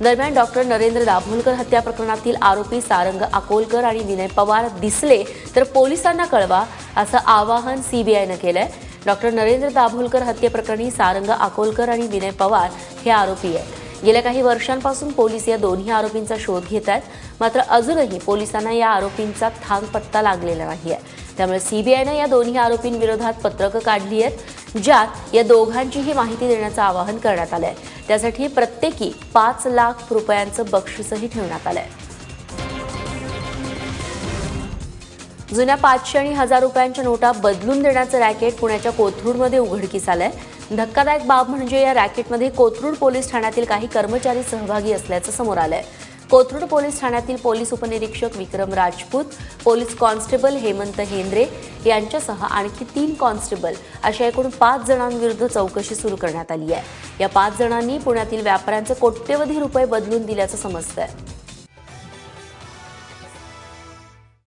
दरम्यान डॉक्टर नरेंद्र दाभोलकर हत्या प्रकरणातील आरोपी सारंग अकोलकर आणि विनय पवार दिसले तर पोलिसांना कळवा असं आवाहन सीबीआयनं केलंय। डॉक्टर नरेंद्र दाभोलकर हत्येप्रकरणी सारंग अकोलकर आणि विनय पवार हे आरोपी आहेत। गेल्या काही वर्षांपासून पोलीस या दोन्ही आरोपींचा शोध घेत आहेत, मात्र अजूनही पोलिसांना या आरोपींचा थांगपत्ता लागलेला नाहीये। त्यामुळे सीबीआयनं या दोन्ही आरोपींविरोधात पत्रकं काढली आहेत, ज्यात या दोघांचीही माहिती देण्याचं आवाहन करण्यात आलंय। त्यासाठी प्रत्येकी 5 लाख रुपयांचं बक्षीसही ठेवण्यात आलंय। जुन्या 500 आणि 1000 रुपयांच्या नोटा बदलून देण्याचं रॅकेट पुण्याच्या कोथरूडमध्ये उघडकीस आलंय। धक्कादायक बाब म्हणजे या रॅकेटमध्ये कोथरूड पोलीस ठाण्यातील काही कर्मचारी सहभागी असल्याचं समोर आलंय। कोथरूड पोलीस ठाण्यातील पोलीस उपनिरीक्षक विक्रम राजपूत, पोलीस कॉन्स्टेबल हेमंत हेंद्रे यांच्यासह आणखी 3 कॉन्स्टेबल अशा एकूण 5 जणांविरुद्ध चौकशी सुरू करण्यात आली आहे। या 5 जणांनी पुण्यातील व्यापाऱ्यांचे कोट्यवधी रुपये बदलून दिल्याचं समजतंय।